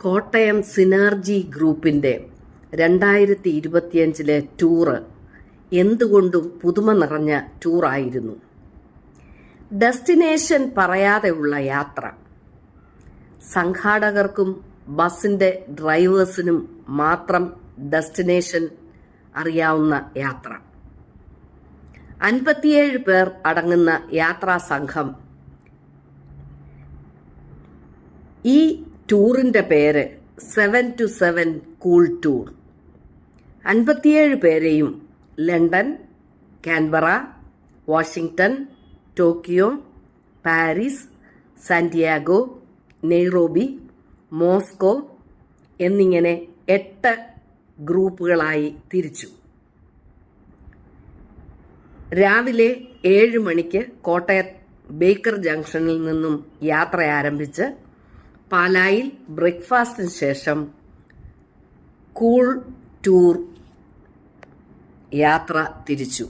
Kottayam synergy ഗ്രൂപ്പിൻ്റെ 2025 tour എന്തുകൊണ്ടും പുതുമ നിറഞ്ഞ ടൂറായിരുന്നു. ഡെസ്റ്റിനേഷൻ പറയാതെയുള്ള യാത്ര, സംഘാടകർക്കും ബസിൻ്റെ ഡ്രൈവേഴ്സിനും മാത്രം ഡെസ്റ്റിനേഷൻ അറിയാവുന്ന യാത്ര. 57 പേർ അടങ്ങുന്ന യാത്രാ സംഘം. ഈ ടൂറിൻ്റെ പേര് 7 to 7 കൂൾ ടൂർ. 57 പേരെയും London, Canberra, Washington, Tokyo, Paris, Santiago, Nairobi, Moscow എന്നിങ്ങനെ 8 ഗ്രൂപ്പുകളായി തിരിച്ചു. രാവിലെ 7 മണിക്ക് കോട്ടയം ബേക്കർ ജംഗ്ഷനിൽ നിന്നും യാത്ര ആരംഭിച്ച് പാലായിൽ ബ്രേക്ക്ഫാസ്റ്റിന് ശേഷം കൂൾ ടൂർ യാത്ര തിരിച്ചു.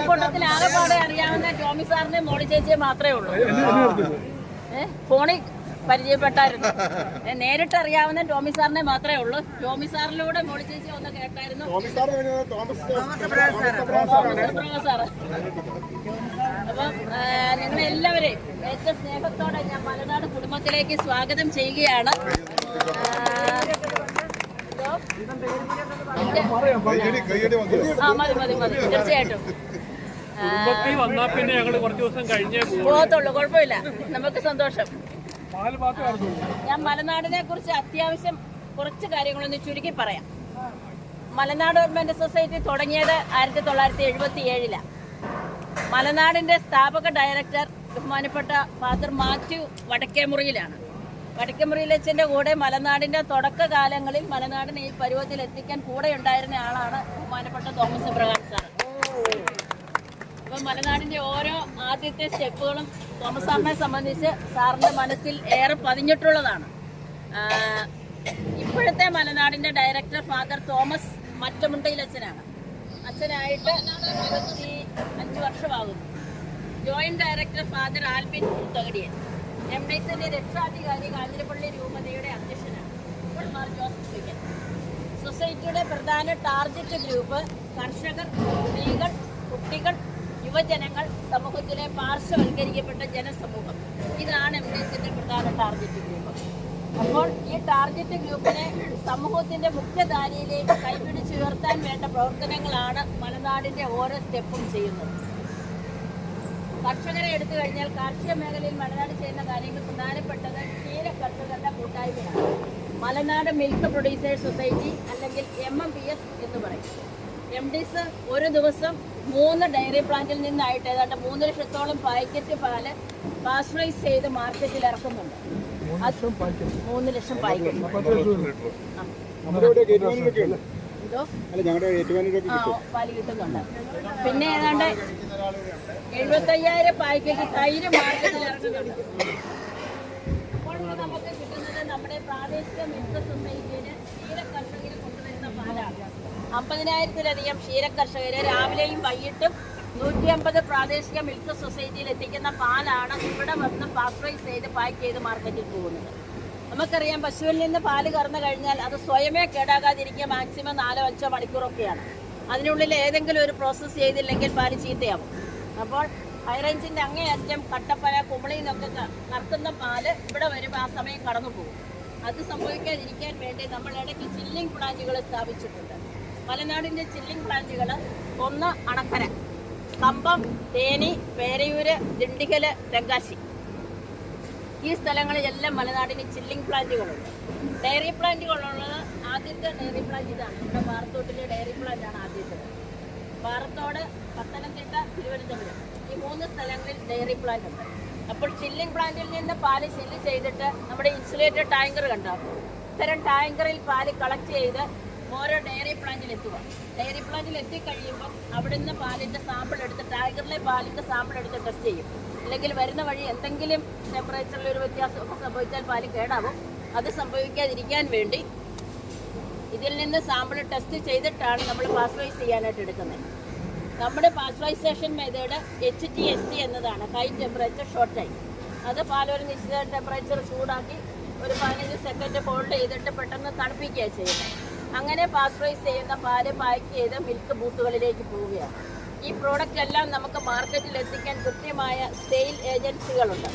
കൂട്ടത്തിൽ ആകെപ്പാടെ അറിയാവുന്ന ടോമി സാറിനെ മോളി ചേച്ചിയെ മാത്രമേ ഉള്ളൂ. ഫോണിൽ പരിചയപ്പെട്ടായിരുന്നു. നേരിട്ട് അറിയാവുന്ന ടോമി സാറിനെ മാത്രമേ ഉള്ളൂ. ടോമി സാറിലൂടെ മോളി ചേച്ചി ഒന്ന് കേട്ടായിരുന്നു. സാറ് അപ്പം നിങ്ങളെല്ലാവരെയും ഏറ്റവും സ്നേഹത്തോടെ ഞാൻ മലനാട് കുടുംബത്തിലേക്ക് സ്വാഗതം ചെയ്യുകയാണ്. മതി തീർച്ചയായിട്ടും പോകത്തുള്ളൂ, കുഴപ്പമില്ല, നമുക്ക് സന്തോഷം. ഞാൻ മലനാടിനെ കുറിച്ച് അത്യാവശ്യം കുറച്ച് കാര്യങ്ങളൊന്ന് ചുരുക്കി പറയാം. മലനാട് ഗവൺമെന്റ് സൊസൈറ്റി തുടങ്ങിയത് 1977. മലനാടിന്റെ സ്ഥാപക ഡയറക്ടർ ബഹുമാനപ്പെട്ട ഫാദർ മാത്യു വടക്കേമുറിയിലാണ്. വടക്കേമുറിയിലച്ഛൻ്റെ കൂടെ മലനാടിന്റെ തുടക്കകാലങ്ങളിൽ മലനാടിനെ ഈ പരുവത്തിൽ എത്തിക്കാൻ കൂടെ ഉണ്ടായിരുന്ന ആളാണ് ബഹുമാനപ്പെട്ട തോമസ് എബ്രഹാം സാർ. അപ്പം മലനാടിന്റെ ഓരോ ആദ്യത്തെ സ്റ്റെപ്പുകളും തോമസ് സാറിനെ സംബന്ധിച്ച് സാറിന്റെ മനസ്സിൽ ഏറെ പതിഞ്ഞിട്ടുള്ളതാണ്. ഇപ്പോഴത്തെ മലനാടിന്റെ ഡയറക്ടർ ഫാദർ തോമസ് മറ്റമുണ്ടയിലച്ഛനാണ്. അച്ഛനായിട്ട് 25 വർഷമാകുന്നു. Joint director father Albin Thakadiyan. എംഡൈസിന്റെ രക്ഷാധികാരി കാഞ്ഞിരപ്പള്ളി രൂപതയുടെ അധ്യക്ഷനാണ് ഇപ്പോൾ മാർ ജോസഫ് വിക്കൻ. സൊസൈറ്റിയുടെ പ്രധാന ടാർഗറ്റ് ഗ്രൂപ്പ് കർഷകർ, സ്ത്രീകൾ, കുട്ടികൾ, യുവജനങ്ങൾ, സമൂഹത്തിലെ പാർശ്വവൽക്കരിക്കപ്പെട്ട ജനസമൂഹം. ഇതാണ് എംഡൈസിന്റെ പ്രധാന ടാർഗറ്റ് ഗ്രൂപ്പ്. അപ്പോൾ ഈ ടാർഗറ്റ് ഗ്രൂപ്പിനെ സമൂഹത്തിന്റെ മുഖ്യധാരയിലേക്ക് കൈപിടിച്ചുയർത്താൻ വേണ്ട പ്രവർത്തനങ്ങളാണ് മലനാടിന്റെ ഓരോ സ്റ്റെപ്പും ചെയ്യുന്നത്. കർഷകരെ എടുത്തു കഴിഞ്ഞാൽ കാർഷിക മേഖലയിൽ മലനാട് ചെയ്യുന്ന കാര്യങ്ങൾ പ്രധാനപ്പെട്ടത് ക്ഷീര കർഷകരുടെ കൂട്ടായ്മയാണ്. മലനാട് മിൽക്ക് പ്രൊഡ്യൂസേഴ്സ് സൊസൈറ്റി അല്ലെങ്കിൽ MMPS എന്ന് പറയും. MDs ഒരു ദിവസം 3 ഡയറി പ്ലാന്റിൽ നിന്നായിട്ട് ഏതാണ്ട് 3 ലക്ഷത്തോളം പാക്കറ്റ് പാല് പാസ്ചറൈസ് ചെയ്ത് മാർക്കറ്റിൽ ഇറക്കുന്നുണ്ട്. 3 ലക്ഷം പാക്കറ്റ് പാല് കിട്ടുന്നുണ്ട്. പിന്നെ ഏതാണ്ട് 75,000 പാക്കറ്റ് തൈര് മാർക്കറ്റിൽ ഇറക്കുന്നുണ്ട്. അപ്പോൾ നമുക്ക് കിട്ടുന്നത് നമ്മുടെ പ്രാദേശിക മിൽക്ക് സൊസൈറ്റിന് ക്ഷീര കർഷകർ കൊണ്ടുവരുന്ന പാലാണ്. 50,000-ലധികം ക്ഷീര കർഷകർ രാവിലെയും വൈകിട്ടും 150 പ്രാദേശിക മിൽക്ക് സൊസൈറ്റിയിൽ എത്തിക്കുന്ന പാലാണ് ഇവിടെ വന്ന് പാസ്ചറൈസ് ചെയ്ത് പാക്ക് ചെയ്ത് മാർക്കറ്റിൽ പോകുന്നത്. നമുക്കറിയാം, പശുവിൽ നിന്ന് പാല് കറന്നു കഴിഞ്ഞാൽ അത് സ്വയമേ കേടാകാതിരിക്കുക മാക്സിമം 4-5 മണിക്കൂറൊക്കെയാണ്. അതിനുള്ളിൽ ഏതെങ്കിലും ഒരു പ്രോസസ്സ് ചെയ്തില്ലെങ്കിൽ പാല് ചീത്തയാവും. അപ്പോൾ ഹൈറേഞ്ചിൻ്റെ അങ്ങേയറ്റം കട്ടപ്പന, കുമളിയിൽ നിന്നൊക്കെ കറക്കുന്ന പാല് ഇവിടെ വരുമ്പോൾ ആ സമയം കടന്നു പോകും. അത് സംഭവിക്കാതിരിക്കാൻ വേണ്ടി നമ്മൾ ഇടയ്ക്ക് ചില്ലിംഗ് പ്ലാന്റുകൾ സ്ഥാപിച്ചിട്ടുണ്ട്. മലനാടിൻ്റെ ചില്ലിംഗ് പ്ലാന്റുകൾ ഒന്ന് അണക്കര, കമ്പം, തേനി, പേരയൂര്, ദിണ്ടിഗൽ, തെങ്കാശി. ഈ സ്ഥലങ്ങളിലെല്ലാം മലനാടിന് ചില്ലിംഗ് പ്ലാന്റുകളുണ്ട്. ഡയറി പ്ലാന്റുകളുള്ളത് ആദ്യത്തെ ഡയറി പ്ലാന്റ് ഇതാണ്. നമ്മുടെ പാറത്തോട്ടിലെ ഡയറി പ്ലാന്റാണ് ആദ്യത്തേത്. പാറത്തോട്, പത്തനംതിട്ട, തിരുവനന്തപുരം ഈ 3 സ്ഥലങ്ങളിൽ ഡയറി പ്ലാന്റ് ഉണ്ട്. അപ്പോൾ ചില്ലിംഗ് പ്ലാന്റിൽ നിന്ന് പാല് ചില്ല് ചെയ്തിട്ട് നമ്മുടെ ഇൻസുലേറ്റഡ് ടാങ്കർ കണ്ടാകും. ഇത്തരം ടാങ്കറിൽ പാല് കളക്ട് ചെയ്ത് ഓരോ ഡയറി പ്ലാന്റിൽ എത്തുക. ഡയറി പ്ലാന്റിൽ എത്തിക്കഴിയുമ്പോൾ അവിടെ നിന്ന് പാലിൻ്റെ സാമ്പിൾ എടുത്ത് ടാങ്കറിലെ പാലിൻ്റെ സാമ്പിൾ എടുത്ത് ടെസ്റ്റ് ചെയ്യും. അല്ലെങ്കിൽ വരുന്ന വഴി എന്തെങ്കിലും ടെമ്പറേച്ചറിൽ ഒരു വ്യത്യാസമൊക്കെ സംഭവിച്ചാൽ പാല് കേടാവും. അത് സംഭവിക്കാതിരിക്കാൻ വേണ്ടി ഇതിൽ നിന്ന് സാമ്പിൾ ടെസ്റ്റ് ചെയ്തിട്ടാണ് നമ്മൾ പാസ്ചറൈസ് ചെയ്യാനായിട്ട് എടുക്കുന്നത്. നമ്മുടെ പാസ്ചറൈസേഷൻ മെത്തേഡ് HTST എന്നതാണ്, ഹൈ ടെമ്പറേച്ചർ ഷോർട്ട് ടൈം. അത് പാലൊരു നിശ്ചിത ടെമ്പറേച്ചർ ചൂടാക്കി ഒരു 15 സെക്കൻഡ് ഹോൾഡ് ചെയ്തിട്ട് പെട്ടെന്ന് തണുപ്പിക്കുകയാണ് ചെയ്യുന്നത്. അങ്ങനെ പാസ്ചറൈസ് ചെയ്യുന്ന പാല് പാക്ക് ചെയ്ത് മിൽക്ക് ബൂത്തുകളിലേക്ക് പോവുകയാണ്. ഈ പ്രോഡക്റ്റ് എല്ലാം നമുക്ക് മാർക്കറ്റിൽ എത്തിക്കാൻ കൃത്യമായ സെയിൽ ഏജൻസികളുണ്ട്.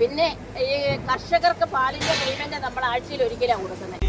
പിന്നെ ഈ കർഷകർക്ക് പാലിൻ്റെ പേയ്മെൻറ്റ് നമ്മൾ ആഴ്ചയിൽ ഒരിക്കലാണ് കൊടുക്കുന്നത്.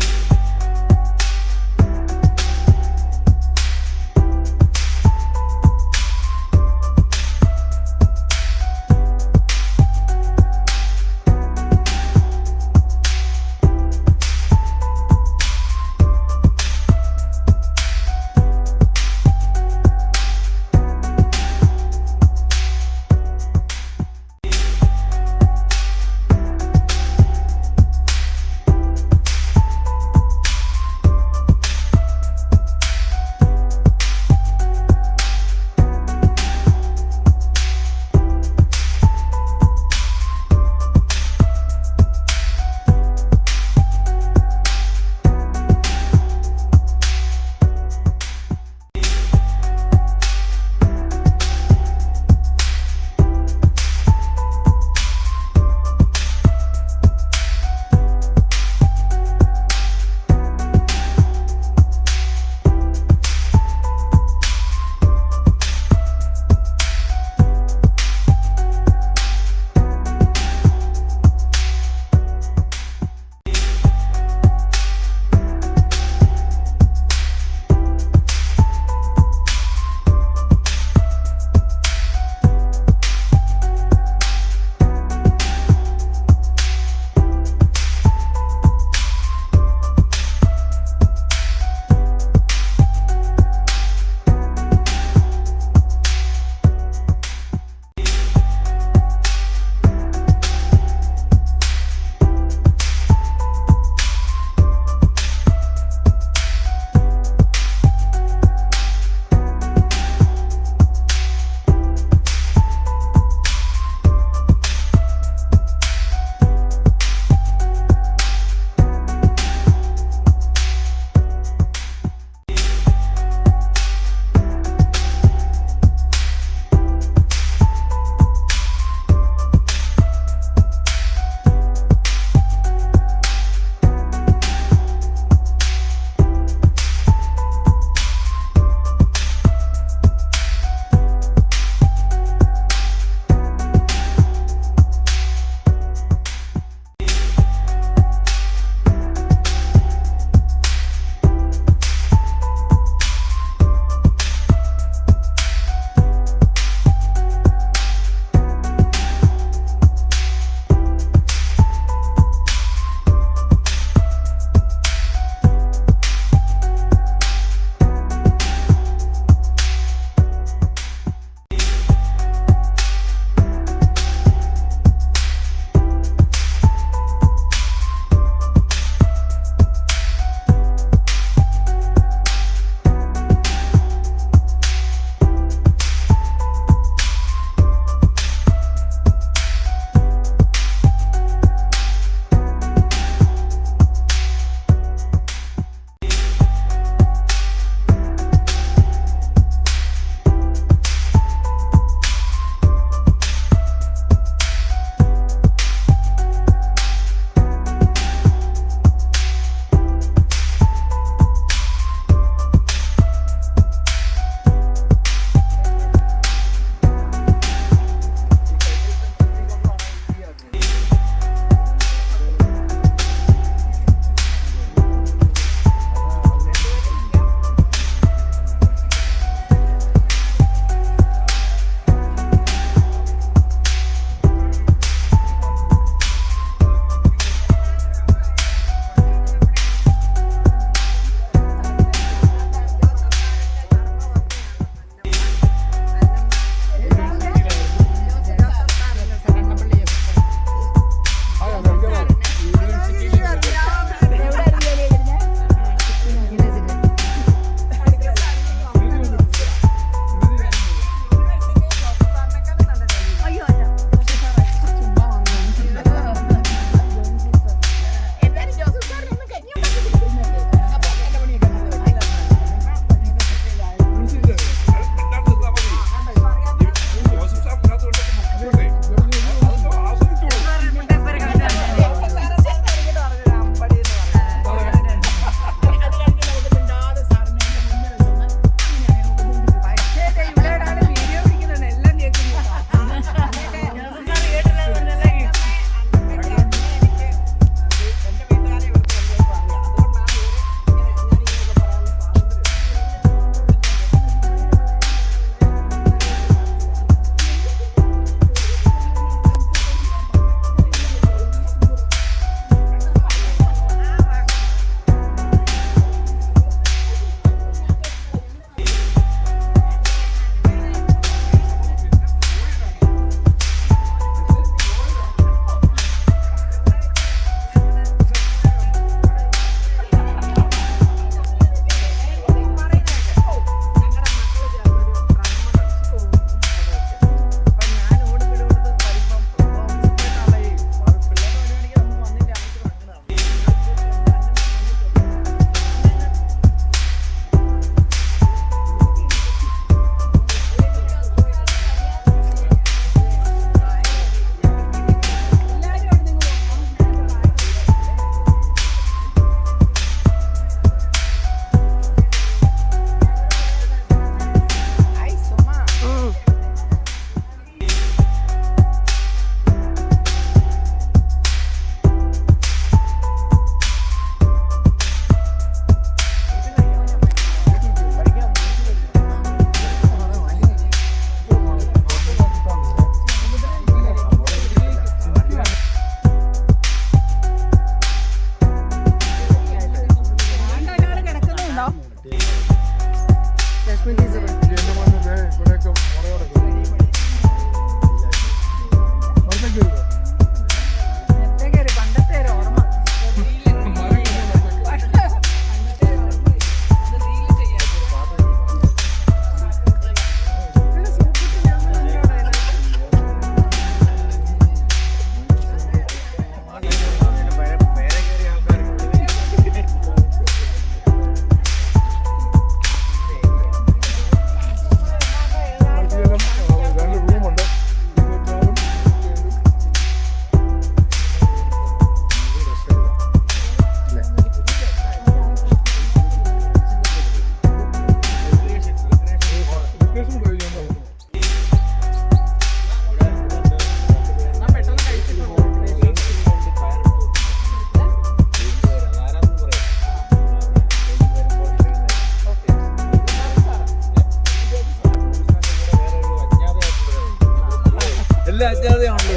പ്രത്യേകതയാണല്ലോ.